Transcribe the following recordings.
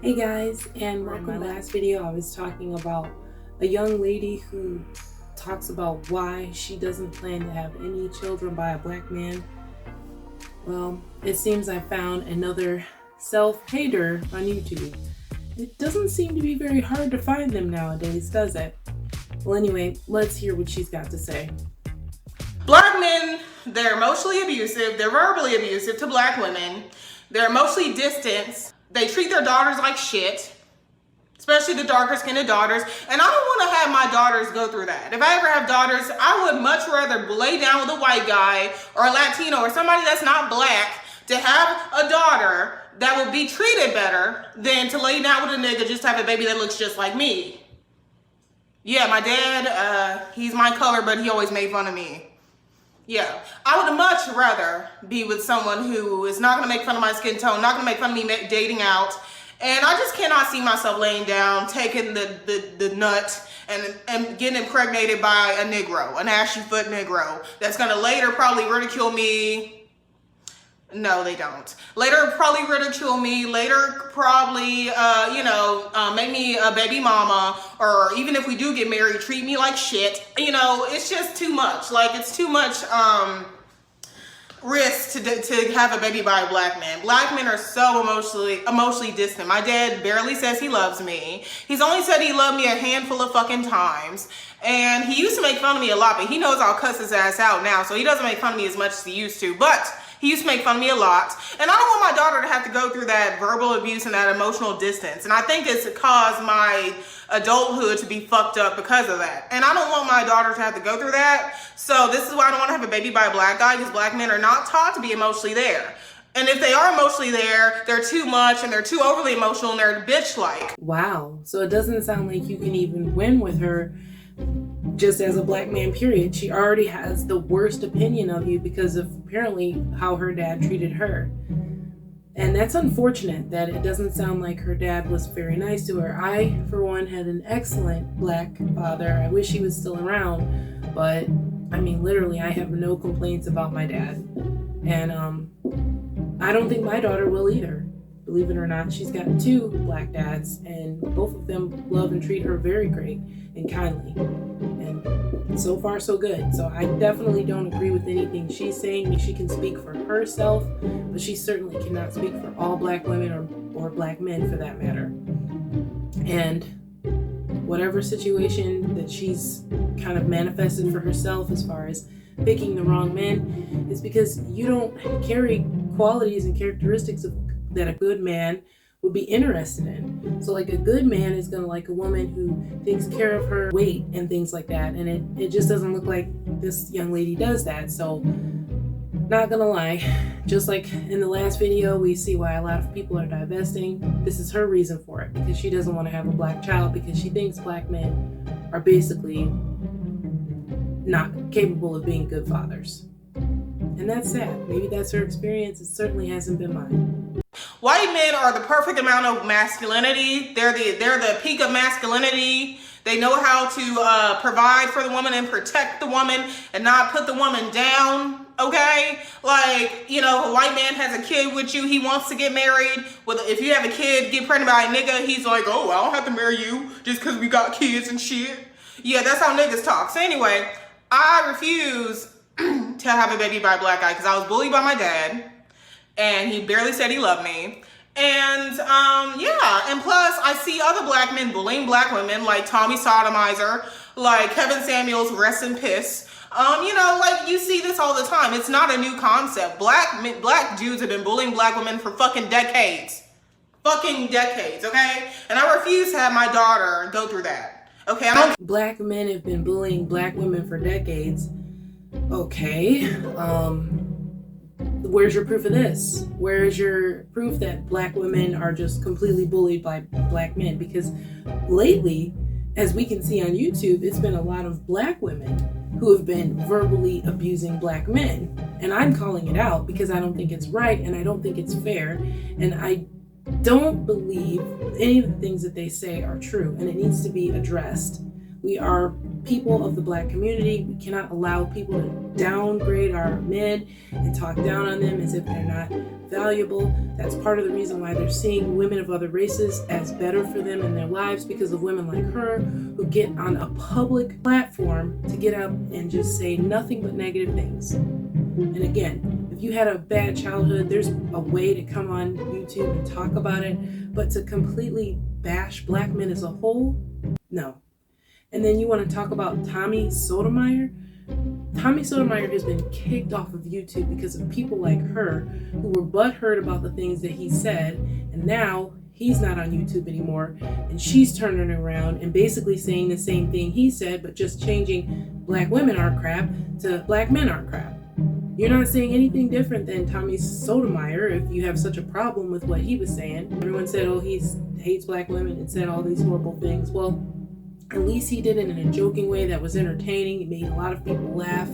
Hey guys, and in my last video I was talking about a young lady who talks about why she doesn't plan to have any children by a black man. Well, it seems I found another self-hater on YouTube. It doesn't seem to be very hard to find them nowadays, does it? Well, anyway, let's hear what she's got to say. Black men, they're emotionally abusive, they're verbally abusive to black women, they're emotionally distant, they treat their daughters like shit, especially the darker skinned daughters, and I don't want to have my daughters go through that. If I ever have daughters, I would much rather lay down with a white guy or a Latino or somebody that's not black to have a daughter that would be treated better than to lay down with a nigga just to have a baby that looks just like me. Yeah, my dad, he's my color, but he always made fun of me. Yeah, I would much rather be with someone who is not going to make fun of my skin tone, not going to make fun of me dating out. And I just cannot see myself laying down, taking the nut and getting impregnated by a Negro, an ashy foot Negro, that's going to later probably ridicule me. No, they don't. Later probably ridicule me, later probably, make me a baby mama, or even if we do get married, treat me like shit. You know, it's just too much. Like, it's too much risk to have a baby by a black man. Black men are so emotionally distant. My dad barely says he loves me. He's only said he loved me a handful of fucking times. And he used to make fun of me a lot, but he knows I'll cuss his ass out now, so he doesn't make fun of me as much as he used to. But he used to make fun of me a lot. And I don't want my daughter to have to go through that verbal abuse and that emotional distance. And I think it's caused my adulthood to be fucked up because of that. And I don't want my daughter to have to go through that. So this is why I don't want to have a baby by a black guy, because black men are not taught to be emotionally there. And if they are emotionally there, they're too much and they're too overly emotional and they're bitch-like. Wow, so it doesn't sound like you can even win with her just as a black man, period. She already has the worst opinion of you because of apparently how her dad treated her. And that's unfortunate that it doesn't sound like her dad was very nice to her. I, for one, had an excellent black father. I wish he was still around, but I mean, literally, I have no complaints about my dad. And I don't think my daughter will either. Believe it or not, she's got two black dads, and both of them love and treat her very great and kindly. And so far, so good. So I definitely don't agree with anything she's saying. She can speak for herself, but she certainly cannot speak for all black women or black men for that matter. And whatever situation that she's kind of manifested for herself as far as picking the wrong men is because you don't carry qualities and characteristics that a good man would be interested in. So like a good man is gonna like a woman who takes care of her weight and things like that. And it just doesn't look like this young lady does that. So not gonna lie, just like in the last video, we see why a lot of people are divesting. This is her reason for it, because she doesn't want to have a black child because she thinks black men are basically not capable of being good fathers. And that's sad. Maybe that's her experience. It certainly hasn't been mine. White men are the perfect amount of masculinity. They're the peak of masculinity. They know how to provide for the woman and protect the woman and not put the woman down, okay? Like, you know, a white man has a kid with you, he wants to get married. Well, if you have a kid, get pregnant by a nigga, he's like, oh, I don't have to marry you just because we got kids and shit. Yeah, that's how niggas talk. So anyway, I refuse to have a baby by a black guy because I was bullied by my dad. And he barely said he loved me. And and plus I see other black men bullying black women, like Tommy Sotomayor, like Kevin Samuels, rest in piss. Like you see this all the time. It's not a new concept. Black dudes have been bullying black women for fucking decades. Fucking decades, okay? And I refuse to have my daughter go through that. Okay, Black men have been bullying black women for decades. Okay, where's your proof of this? Where's your proof that black women are just completely bullied by black men? Because lately, as we can see on YouTube, it's been a lot of black women who have been verbally abusing black men. And I'm calling it out because I don't think it's right and I don't think it's fair. And I don't believe any of the things that they say are true, and it needs to be addressed. We are people of the Black community. We cannot allow people to downgrade our men and talk down on them as if they're not valuable. That's part of the reason why they're seeing women of other races as better for them in their lives, because of women like her who get on a public platform to get up and just say nothing but negative things. And again, if you had a bad childhood, there's a way to come on YouTube and talk about it, but to completely bash Black men as a whole, no. And then you want to talk about Tommy Sotomayor? Tommy Sotomayor has been kicked off of YouTube because of people like her who were butthurt about the things that he said, and now he's not on YouTube anymore, and she's turning around and basically saying the same thing he said, but just changing Black women aren't crap to Black men aren't crap. You're not saying anything different than Tommy Sotomayor if you have such a problem with what he was saying. Everyone said, oh, he hates Black women and said all these horrible things. Well, at least he did it in a joking way that was entertaining. It made a lot of people laugh.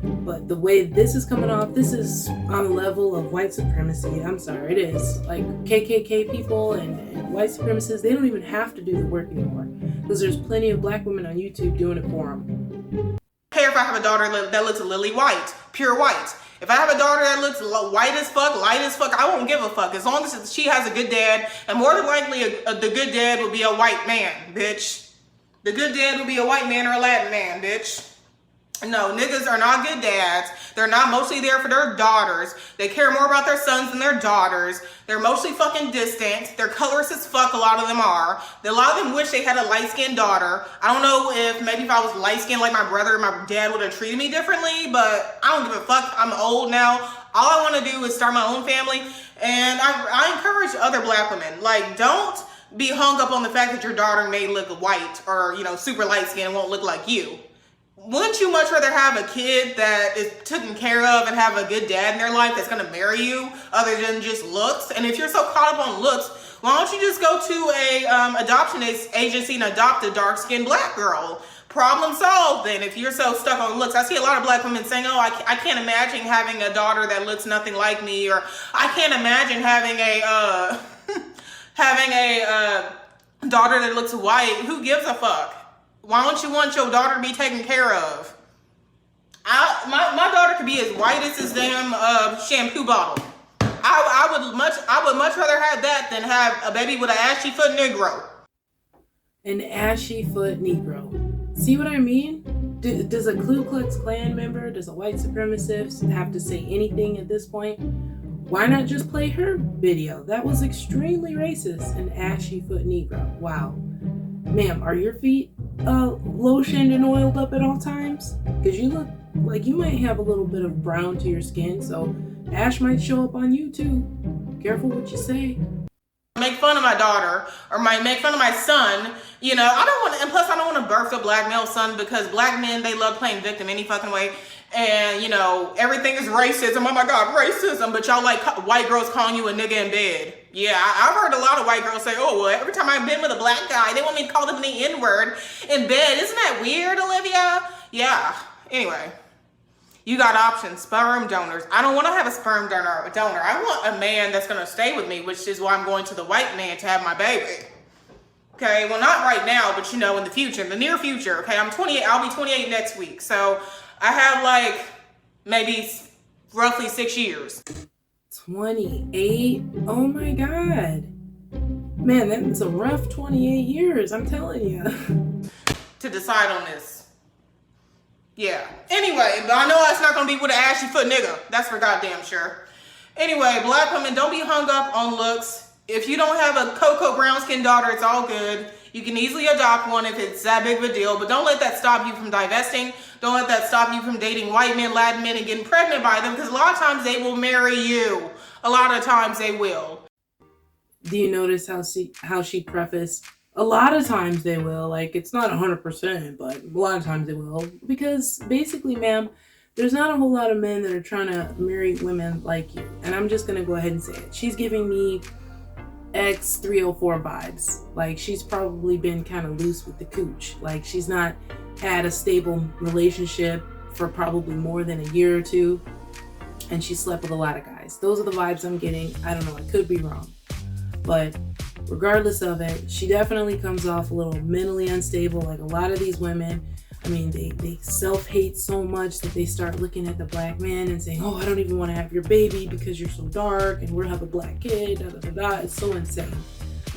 But the way this is coming off, this is on a level of white supremacy. I'm sorry, it is. Like KKK people and white supremacists, they don't even have to do the work anymore, because there's plenty of Black women on YouTube doing it for them. I don't care if I have a daughter that looks lily white, pure white. If I have a daughter that looks white as fuck, light as fuck, I won't give a fuck. As long as she has a good dad, and more than likely the good dad will be a white man, bitch. The good dad will be a white man or a Latin man, bitch. No, niggas are not good dads. They're not mostly there for their daughters. They care more about their sons than their daughters. They're mostly fucking distant. They're colorist as fuck, a lot of them are. A lot of them wish they had a light-skinned daughter. I don't know if maybe if I was light-skinned like my brother, my dad would have treated me differently, but I don't give a fuck. I'm old now. All I want to do is start my own family, and I encourage other Black women, like, don't be hung up on the fact that your daughter may look white or, you know, super light-skinned and won't look like you. Wouldn't you much rather have a kid that is taken care of and have a good dad in their life that's going to marry you other than just looks? And if you're so caught up on looks, why don't you just go to a adoption agency and adopt a dark-skinned Black girl? Problem solved then, if you're so stuck on looks. I see a lot of Black women saying, oh, I can't imagine having a daughter that looks nothing like me, or I can't imagine having a daughter that looks white. Who gives a fuck? Why don't you want your daughter to be taken care of? My daughter could be as white as this damn shampoo bottle. I would much rather have that than have a baby with an ashy foot Negro. An ashy foot Negro. See what I mean? Does a Ku Klux Klan member, does a white supremacist have to say anything at this point? Why not just play her video? That was extremely racist. An ashy foot Negro. Wow. Ma'am, are your feet lotioned and oiled up at all times? Because you look like you might have a little bit of brown to your skin, so ash might show up on you too. Careful what you say. Make fun of my daughter or make fun of my son, you know, I don't want to, and plus I don't want to birth a Black male son, because Black men, they love playing victim any fucking way. And, you know, everything is racism. Oh my God, racism. But y'all like white girls calling you a nigga in bed. Yeah, I've heard a lot of white girls say, oh, well, every time I've been with a Black guy, they want me to call them the N-word in bed. Isn't that weird, Olivia? Yeah. Anyway, you got options. Sperm donors. I don't want to have a sperm donor. I want a man that's going to stay with me, which is why I'm going to the white man to have my baby. Okay, well, not right now, but, you know, in the future, in the near future. Okay, I'm 28. I'll be 28 next week. So I have like maybe roughly 6 years. 28? Oh my God. Man, that's a rough 28 years, I'm telling you. To decide on this. Yeah. Anyway, but I know it's not going to be with an ashy foot nigga. That's for goddamn sure. Anyway, Black women, don't be hung up on looks. If you don't have a cocoa brown skinned daughter, it's all good. You can easily adopt one if it's that big of a deal, but don't let that stop you from divesting. Don't let that stop you from dating white men, Latin men, and getting pregnant by them, because a lot of times they will marry you. A lot of times they will. Do you notice how she prefaced? A lot of times they will. Like, it's not 100%, but a lot of times they will. Because basically, ma'am, there's not a whole lot of men that are trying to marry women like you. And I'm just going to go ahead and say it. She's giving me X304 vibes. Like, she's probably been kind of loose with the cooch. Like, she's not had a stable relationship for probably more than a year or two. And she slept with a lot of guys. Those are the vibes I'm getting. I don't know. I could be wrong. But regardless of it, she definitely comes off a little mentally unstable, like a lot of these women. I mean, they self-hate so much that they start looking at the black man and saying, oh, I don't even want to have your baby because you're so dark and we'll have a black kid, da da da da. It's so insane.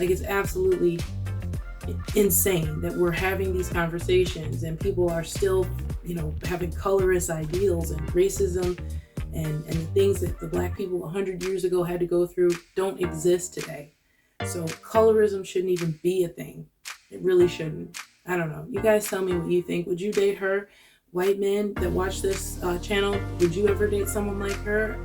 Like, it's absolutely insane that we're having these conversations and people are still, having colorist ideals, and racism and the things that the black people 100 years ago had to go through don't exist today. So colorism shouldn't even be a thing. It really shouldn't. I don't know. You guys tell me what you think. Would you date her? White men that watch this channel, would you ever date someone like her?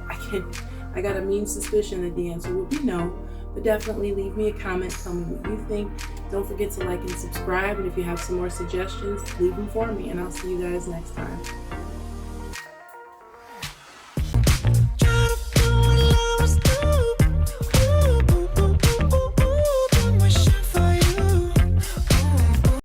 I got a mean suspicion that the answer would be no. But definitely leave me a comment. Tell me what you think. Don't forget to like and subscribe. And if you have some more suggestions, leave them for me. And I'll see you guys next time.